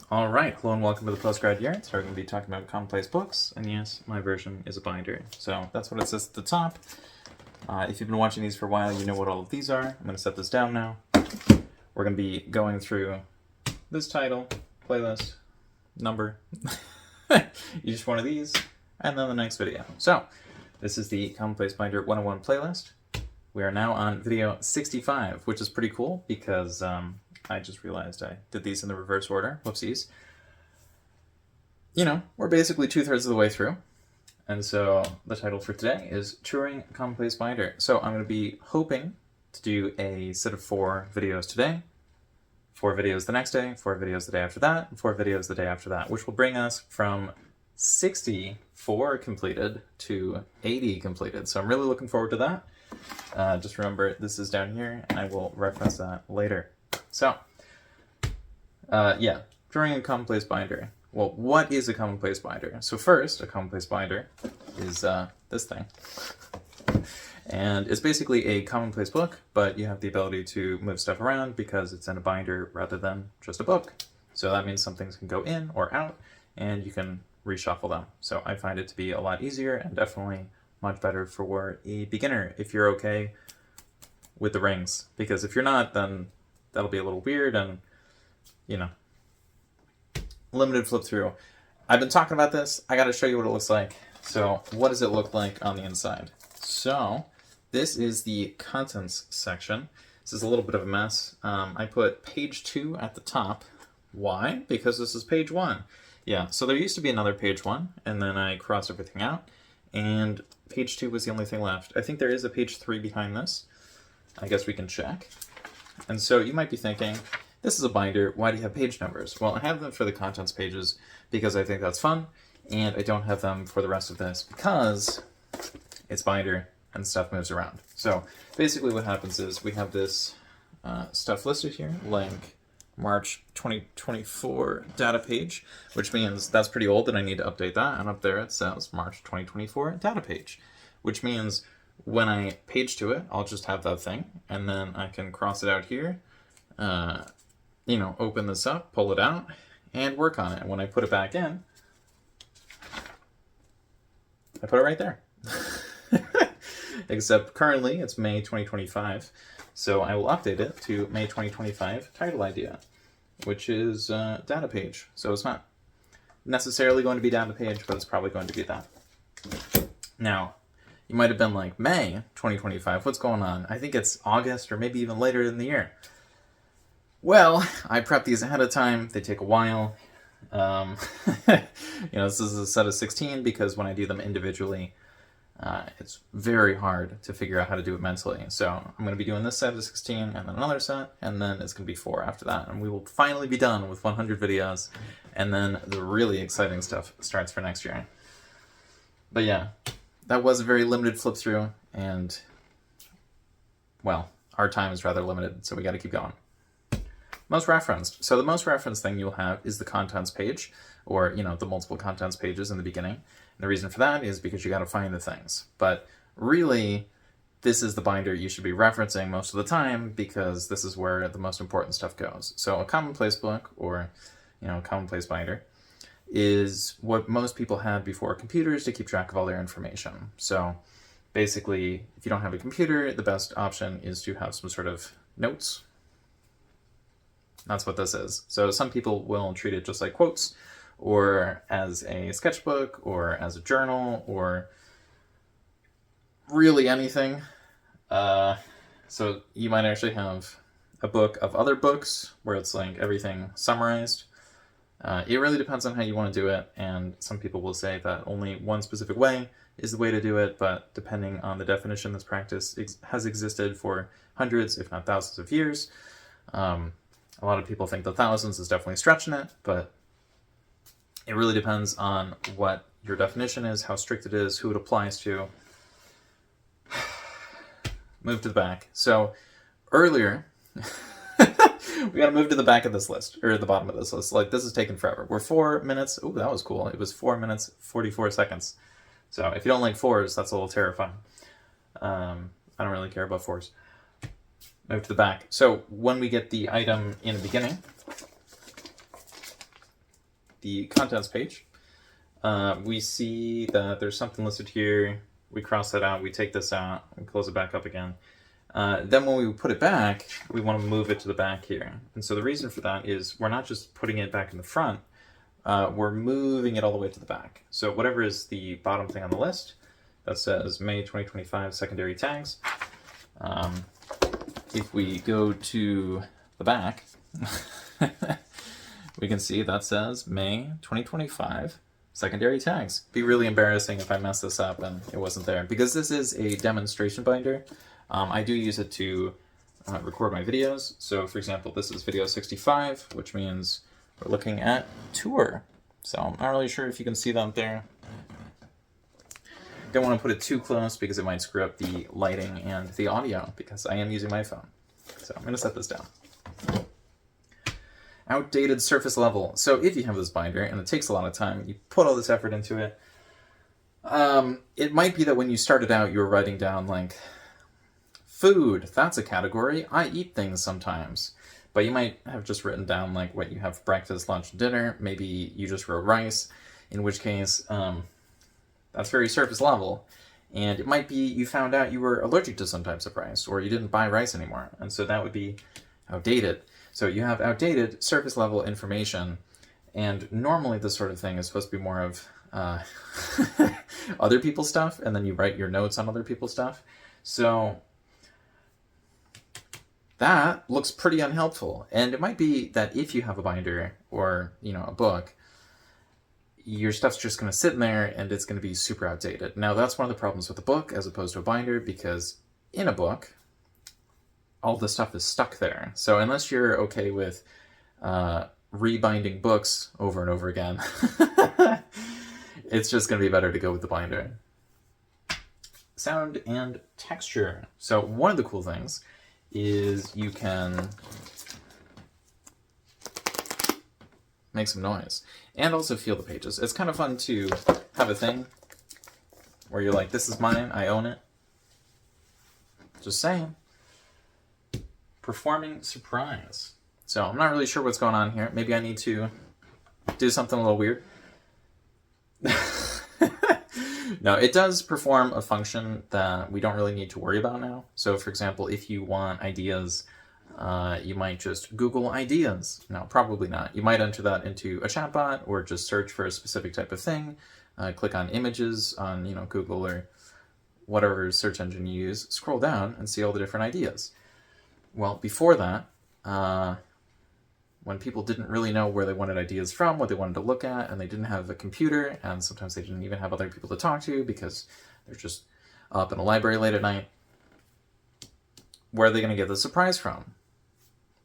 All right, hello and welcome to the Postgrad Yard. So we're going to be talking about Commonplace books, and yes, my version is a binder. So that's what it says at the top. If you've been watching these for a while, you know what all of these are. I'm going to set this down now. We're going to be going through this title, playlist, number, each one of these, and then the next video. So this is the Commonplace Binder 101 playlist. We are now on video 65, which is pretty cool because I just realized I did these in the reverse order. Whoopsies. You know, we're basically 2/3 of the way through. And so the title for today is Touring Commonplace Binder. So I'm going to be hoping to do a set of 4 videos today, 4 videos the next day, 4 videos the day after that, and 4 videos the day after that, which will bring us from 64 completed to 80 completed. So I'm really looking forward to that. Just remember, this is down here, and I will reference that later. So, yeah, drawing a commonplace binder. Well, what is a commonplace binder? So first, a commonplace binder is this thing. And it's basically a commonplace book, but you have the ability to move stuff around because it's in a binder rather than just a book. So that means some things can go in or out, and you can reshuffle them. So I find it to be a lot easier and definitely much better for a beginner if you're okay with the rings. Because if you're not, then that'll be a little weird and, you know, limited flip through. I've been talking about this. I got to show you what it looks like. So what does it look like on the inside? So this is the contents section. This is a little bit of a mess. I put page 2 at the top. Why? Because this is page 1. Yeah, so there used to be another page 1, and then I crossed everything out, and page 2 was the only thing left. I think there is a page 3 behind this. I guess we can check. And so you might be thinking, this is a binder, why do you have page numbers? Well, I have them for the contents pages because I think that's fun, and I don't have them for the rest of this because it's binder and stuff moves around. So basically what happens is we have this stuff listed here, like March 2024 data page, which means that's pretty old and I need to update that, and up there it says March 2024 data page, which means when I page to it, I'll just have that thing, and then I can cross it out here, you know, open this up, pull it out, and work on it. And when I put it back in, I put it right there. Except currently it's May 2025, so I will update it to May 2025 title idea, which is data page. So it's not necessarily going to be data page, but it's probably going to be that. Now, you might have been like, May 2025, what's going on? I think it's August or maybe even later in the year. Well, I prep these ahead of time. They take a while. You know, this is a set of 16 because when I do them individually, it's very hard to figure out how to do it mentally. So I'm going to be doing this set of 16 and then another set, and then it's going to be 4 after that. And we will finally be done with 100 videos, and then the really exciting stuff starts for next year. But yeah, that was a very limited flip through, and, well, our time is rather limited, so we got to keep going. Most referenced. So the most referenced thing you'll have is the contents page, or, you know, the multiple contents pages in the beginning. And the reason for that is because you got to find the things. But really, this is the binder you should be referencing most of the time because this is where the most important stuff goes. So a commonplace book, or, you know, a commonplace binder, is what most people had before computers to keep track of all their information. So basically, if you don't have a computer, the best option is to have some sort of notes. That's what this is. So some people will treat it just like quotes, or as a sketchbook, or as a journal, or really anything. So you might actually have a book of other books where it's like everything summarized. It really depends on how you want to do it, and some people will say that only one specific way is the way to do it, but depending on the definition, this practice has existed for hundreds, if not thousands of years. A lot of people think that thousands is definitely stretching it, but it really depends on what your definition is, how strict it is, who it applies to. Move to the back. So earlier, we gotta move to the back of this list, or the bottom of this list. Like, this is taking forever. We're 4 minutes. Ooh, that was cool. It was 4 minutes, 44 seconds. So if you don't like 4s, that's a little terrifying. I don't really care about 4s. Move to the back. So when we get the item in the beginning, the contents page. We see that there's something listed here. We cross that out, we take this out, and close it back up again. Then when we put it back, we want to move it to the back here. And so the reason for that is we're not just putting it back in the front, we're moving it all the way to the back. So whatever is the bottom thing on the list that says May 2025 secondary tags, if we go to the back, we can see that says May 2025 secondary tags. It'd be really embarrassing if I mess this up and it wasn't there, because this is a demonstration binder. I do use it to record my videos. So for example, this is video 65, which means we're looking at tour. So I'm not really sure if you can see that there. Don't want to put it too close because it might screw up the lighting and the audio, because I am using my phone. So I'm going to set this down. Outdated surface level. So if you have this binder and it takes a lot of time, you put all this effort into it, it might be that when you started out, you were writing down like, food, that's a category. I eat things sometimes. But you might have just written down like what you have for breakfast, lunch, and dinner. Maybe you just wrote rice, in which case that's very surface level. And it might be you found out you were allergic to some types of rice, or you didn't buy rice anymore. And so that would be outdated. So you have outdated surface level information. And normally this sort of thing is supposed to be more of other people's stuff, and then you write your notes on other people's stuff. So that looks pretty unhelpful. And it might be that if you have a binder or, a book, your stuff's just going to sit in there and it's going to be super outdated. Now, that's one of the problems with a book as opposed to a binder, because in a book, all the stuff is stuck there. So unless you're okay with rebinding books over and over again, it's just going to be better to go with the binder. Sound and texture. So one of the cool things is you can make some noise and also feel the pages. It's kind of fun to have a thing where you're like, this is mine, I own it. Just saying. Performing surprise. So I'm not really sure what's going on here. Maybe I need to do something a little weird. No, it does perform a function that we don't really need to worry about now. So for example, if you want ideas, you might just Google ideas. No, probably not. You might enter that into a chatbot or just search for a specific type of thing. Click on images on Google or whatever search engine you use. Scroll down and see all the different ideas. Well, before that, when people didn't really know where they wanted ideas from, what they wanted to look at, and they didn't have a computer, and sometimes they didn't even have other people to talk to because they're just up in a library late at night, where are they going to get the surprise from?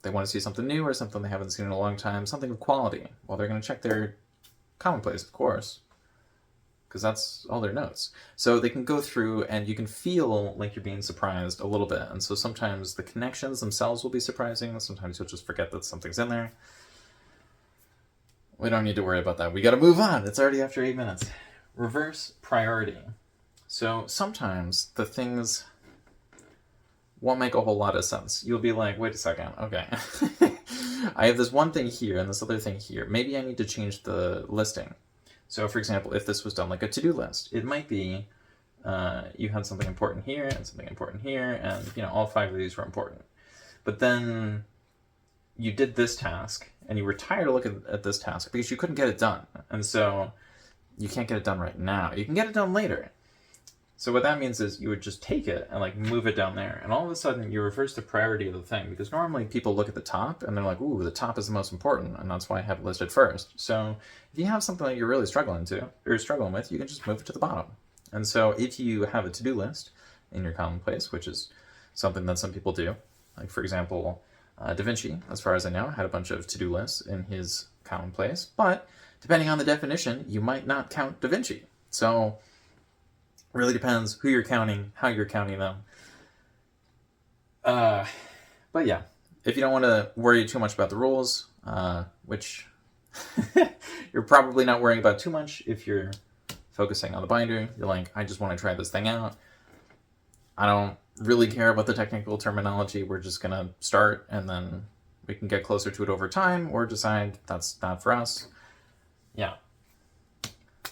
They want to see something new or something they haven't seen in a long time, something of quality. Well, they're going to check their Commonplace, of course, because that's all their notes. So they can go through and you can feel like you're being surprised a little bit. And so sometimes the connections themselves will be surprising. Sometimes you'll just forget that something's in there. We don't need to worry about that. We got to move on. It's already after 8 minutes. Reverse priority. So sometimes the things won't make a whole lot of sense. You'll be like, wait a second, okay. I have this one thing here and this other thing here. Maybe I need to change the listing. So for example, if this was done like a to-do list, it might be you had something important here and something important here, and all 5 of these were important. But then you did this task and you were tired of looking at this task because you couldn't get it done. And so you can't get it done right now. You can get it done later. So what that means is you would just take it and like move it down there. And all of a sudden you reverse the priority of the thing, because normally people look at the top and they're like, ooh, the top is the most important. And that's why I have it listed first. So if you have something that you're really struggling with, you can just move it to the bottom. And so if you have a to-do list in your Commonplace, which is something that some people do, like for example, Da Vinci, as far as I know, had a bunch of to-do lists in his Commonplace, but depending on the definition, you might not count Da Vinci. So really depends who you're counting, how you're counting them. But yeah, if you don't want to worry too much about the rules, which you're probably not worrying about too much if you're focusing on the binder, you're like, I just want to try this thing out. I don't really care about the technical terminology. We're just going to start and then we can get closer to it over time or decide that's not for us. Yeah.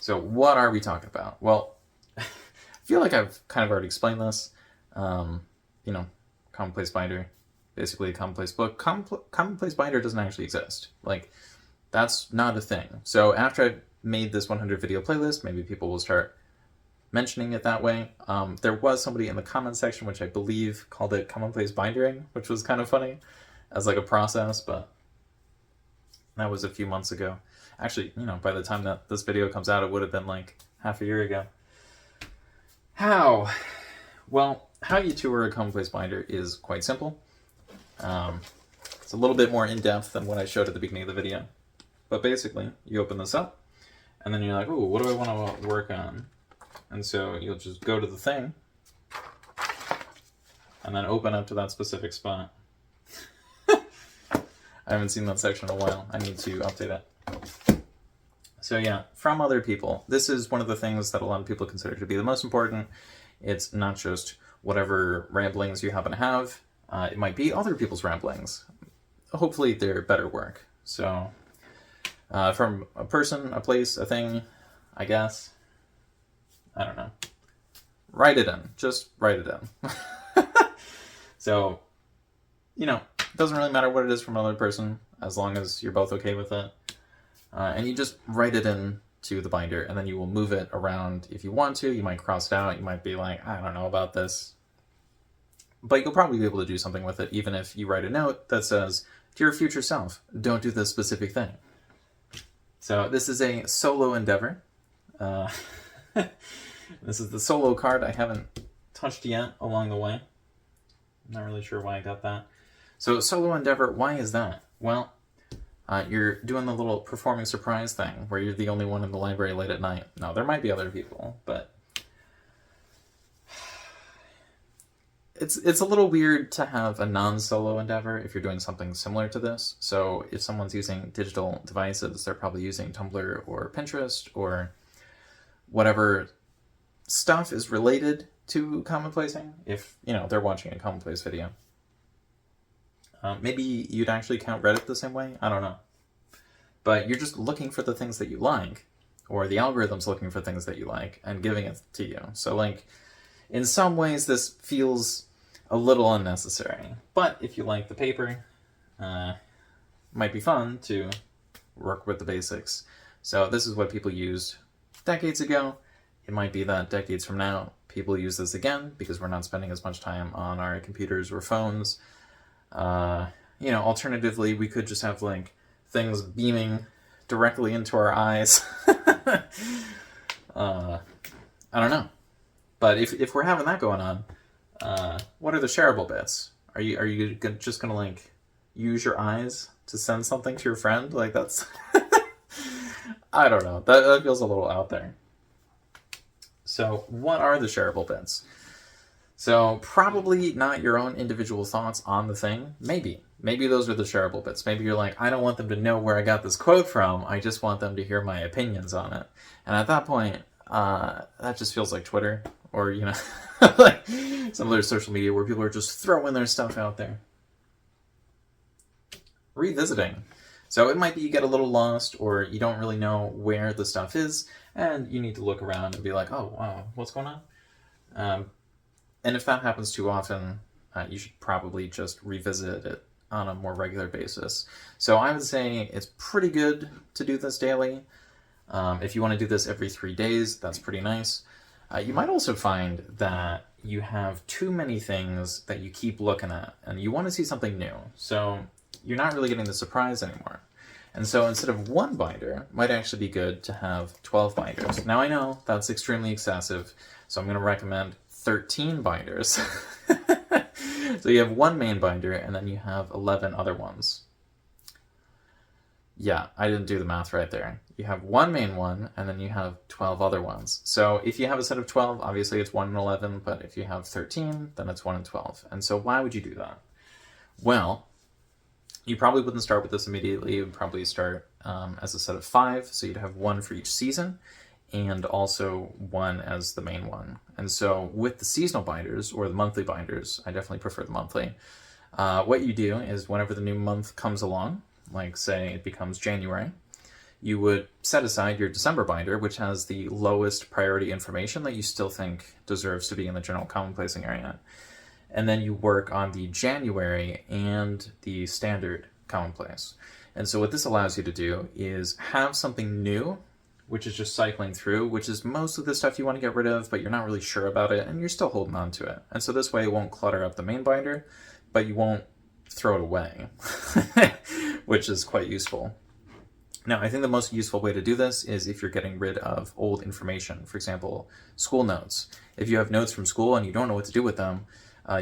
So what are we talking about? Well, I feel like I've kind of already explained this. You know, Commonplace binder, basically a Commonplace book. Commonplace binder doesn't actually exist. Like, that's not a thing. So after I've made this 100 video playlist, maybe people will start mentioning it that way. There was somebody in the comment section, which I believe called it Commonplace bindering, which was kind of funny as like a process, but that was a few months ago. Actually, you know, by the time that this video comes out, it would have been like half a year ago. How? Well, how you tour a Commonplace binder is quite simple. It's a little bit more in-depth than what I showed at the beginning of the video. But basically, you open this up, and then you're like, ooh, what do I want to work on? And so you'll just go to the thing, and then open up to that specific spot. I haven't seen that section in a while. I need to update it. So yeah, from other people. This is one of the things that a lot of people consider to be the most important. It's not just whatever ramblings you happen to have. It might be other people's ramblings. Hopefully they're better work. So from a person, a place, a thing, I guess. I don't know. Write it in. Just write it in. So, you know, it doesn't really matter what it is from another person, as long as you're both okay with it. And you just write it in to the binder, and then you will move it around if you want to. You might cross it out. You might be like, I don't know about this. But you'll probably be able to do something with it, even if you write a note that says, to your future self, don't do this specific thing. So this is a solo endeavor. This is the solo card I haven't touched yet along the way. I'm not really sure why I got that. So solo endeavor, why is that? Well, you're doing the little performing surprise thing where you're the only one in the library late at night. No, there might be other people, but it's a little weird to have a non-solo endeavor if you're doing something similar to this. So if someone's using digital devices, they're probably using Tumblr or Pinterest or whatever stuff is related to commonplacing. If, you know, they're watching a Commonplace video. Maybe you'd actually count Reddit the same way. I don't know. But you're just looking for the things that you like, or the algorithm's looking for things that you like and giving it to you. So, like, in some ways, this feels a little unnecessary. But if you like the paper, it might be fun to work with the basics. So this is what people used decades ago. It might be that decades from now, people use this again because we're not spending as much time on our computers or phones. You know, alternatively, we could just have, like, things beaming directly into our eyes. I don't know. But if we're having that going on, what are the shareable bits? Are you just gonna, like, use your eyes to send something to your friend? Like, that's I don't know. That feels a little out there. So what are the shareable bits? So probably not your own individual thoughts on the thing. Maybe those are the shareable bits. Maybe you're like, I don't want them to know where I got this quote from. I just want them to hear my opinions on it. And at that point, that just feels like Twitter or, you know, like some other social media where people are just throwing their stuff out there. Revisiting. So it might be you get a little lost or you don't really know where the stuff is and you need to look around and be like, oh, wow, what's going on? And if that happens too often, you should probably just revisit it on a more regular basis. So I would say it's pretty good to do this daily. If you want to do this every 3 days, that's pretty nice. You might also find that you have too many things that you keep looking at, and you want to see something new. So you're not really getting the surprise anymore. And so instead of one binder, it might actually be good to have 12 binders. Now I know that's extremely excessive, so I'm going to recommend 13 binders. So you have one main binder, and then you have 11 other ones. Yeah, I didn't do the math right there. You have one main one, and then you have 12 other ones. So if you have a set of 12, obviously it's 1 and 11, but if you have 13, then it's 1 and 12. And so why would you do that? Well, you probably wouldn't start with this immediately. You would probably start as a set of 5, so you'd have 1 for each season, and also 1 as the main one. And so with the seasonal binders, or the monthly binders, I definitely prefer the monthly, what you do is whenever the new month comes along, like say it becomes January, you would set aside your December binder, which has the lowest priority information that you still think deserves to be in the general commonplacing area. And then you work on the January and the standard commonplace. And so what this allows you to do is have something new, which is just cycling through, which is most of the stuff you want to get rid of, but you're not really sure about it, and you're still holding on to it. And so this way it won't clutter up the main binder, but you won't throw it away, which is quite useful. Now, I think the most useful way to do this is if you're getting rid of old information. For example, school notes. If you have notes from school and you don't know what to do with them,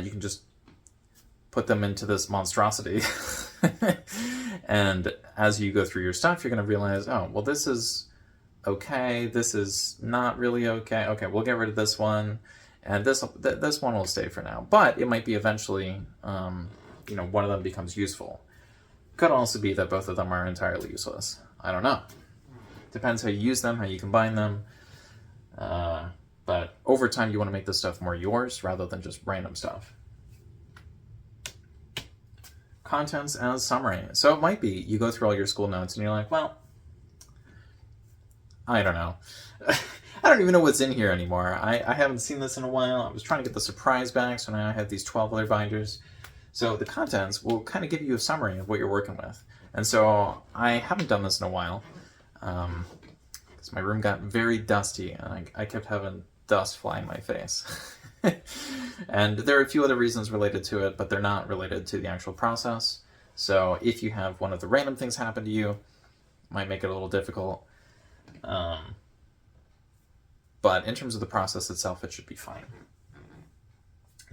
you can just put them into this monstrosity. And as you go through your stuff, you're going to realize, oh, well, this is okay, this is not really okay. Okay, we'll get rid of this one, and this one will stay for now. But it might be eventually, one of them becomes useful. Could also be that both of them are entirely useless. I don't know. Depends how you use them, how you combine them. But over time, you want to make this stuff more yours rather than just random stuff. Contents as summary. So it might be you go through all your school notes and you're like, well, I don't know. I don't even know what's in here anymore. I haven't seen this in a while. I was trying to get the surprise back, so now I have these 12 other binders. So the contents will kind of give you a summary of what you're working with. And so I haven't done this in a while because my room got very dusty and I kept having dust fly in my face. And there are a few other reasons related to it, but they're not related to the actual process. So if you have one of the random things happen to you, it might make it a little difficult. But in terms of the process itself, it should be fine.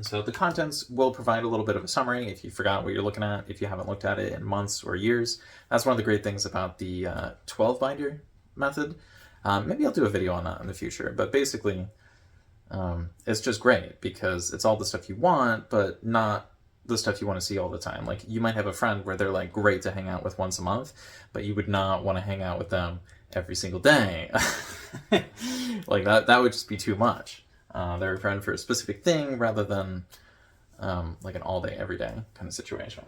So the contents will provide a little bit of a summary if you forgot what you're looking at, if you haven't looked at it in months or years. That's one of the great things about the 12 binder method. Maybe I'll do a video on that in the future, but basically it's just great because it's all the stuff you want, but not the stuff you want to see all the time. Like you might have a friend where they're like great to hang out with once a month, but you would not want to hang out with them every single day. Like that would just be too much. They're a friend for a specific thing rather than like an all-day, everyday kind of situation.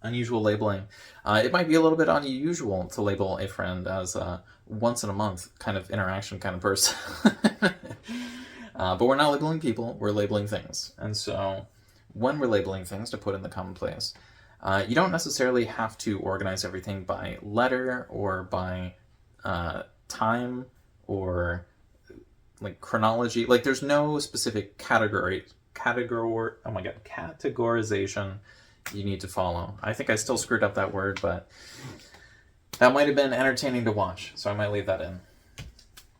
Unusual labeling. It might be a little bit unusual to label a friend as a once in a month kind of interaction kind of person. But we're not labeling people, we're labeling things. And so when we're labeling things to put in the commonplace, you don't necessarily have to organize everything by letter or by time or like chronology. Like there's no specific categorization you need to follow. I think I still screwed up that word, but that might have been entertaining to watch, so I might leave that in.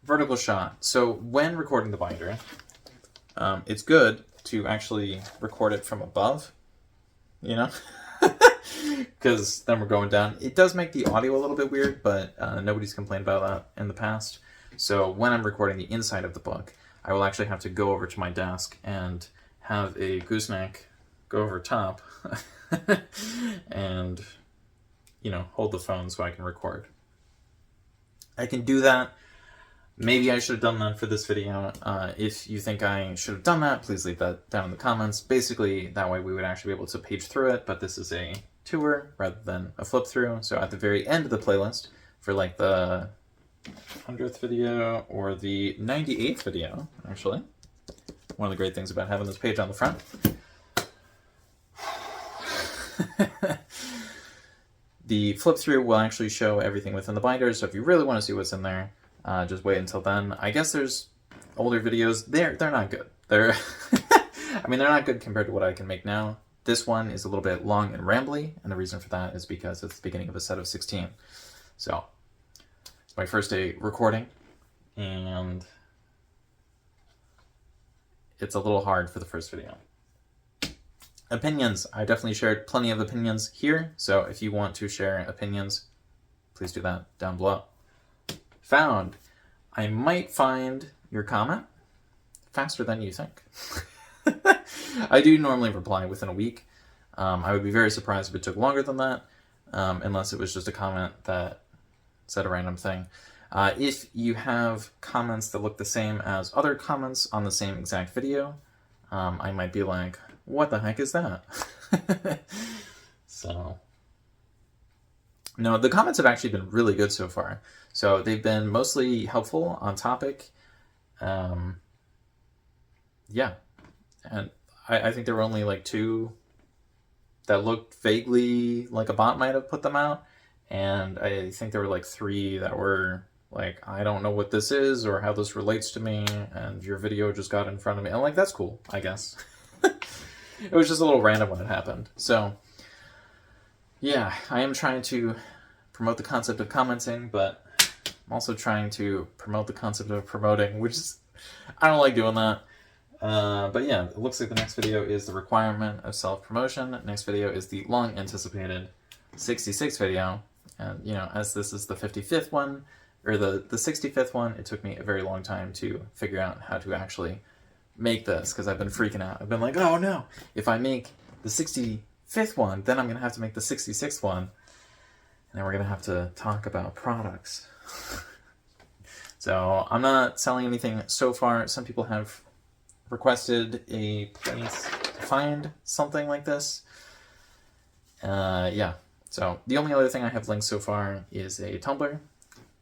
Vertical shot. So when recording the binder, it's good to actually record it from above, because then we're going down. It does make the audio a little bit weird, but nobody's complained about that in the past. So when I'm recording the inside of the book, I will actually have to go over to my desk and have a gooseneck go over top and, hold the phone so I can record. I can do that. Maybe I should have done that for this video. If you think I should have done that, please leave that down in the comments. Basically, that way we would actually be able to page through it, but this is a tour rather than a flip through. So at the very end of the playlist, for like the 100th video or the 98th video, actually, one of the great things about having this page on the front, the flip through will actually show everything within the binder. So if you really want to see what's in there, just wait until then. I guess there's older videos. They're not good. They're they're not good compared to what I can make now. This one is a little bit long and rambly, and the reason for that is because it's the beginning of a set of 16. So it's my first day recording, and it's a little hard for the first video. Opinions. I definitely shared plenty of opinions here, so if you want to share opinions, please do that down below. Found. I might find your comment faster than you think. I do normally reply within a week. I would be very surprised if it took longer than that, unless it was just a comment that said a random thing. If you have comments that look the same as other comments on the same exact video, I might be like, what the heck is that? So No, the comments have actually been really good so far. So they've been mostly helpful, on topic. Yeah, and I think there were only like 2 that looked vaguely like a bot might have put them out, and I think there were like 3 that were like, I don't know what this is or how this relates to me, and your video just got in front of me. I'm like, that's cool, I guess. It was just a little random when it happened. So yeah, I am trying to promote the concept of commenting, but I'm also trying to promote the concept of promoting, which is, I don't like doing that. But yeah, it looks like the next video is the requirement of self-promotion. Next video is the long-anticipated 66 video. And, you know, as this is the 55th one, or the 65th one, it took me a very long time to figure out how to actually make this, because I've been freaking out. I've been like, oh no, if I make the 65th one, then I'm going to have to make the 66th one. And then we're going to have to talk about products. So I'm not selling anything so far. Some people have requested a place to find something like this. Yeah, so the only other thing I have linked so far is a Tumblr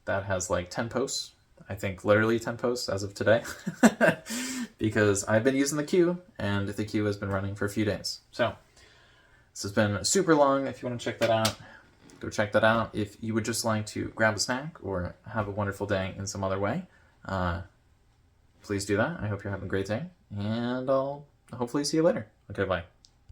that has like 10 posts. I think literally 10 posts as of today. Because I've been using the queue, and the queue has been running for a few days. So this has been super long. If you want to check that out, go check that out. If you would just like to grab a snack or have a wonderful day in some other way, please do that. I hope you're having a great day, and I'll hopefully see you later. Okay, bye.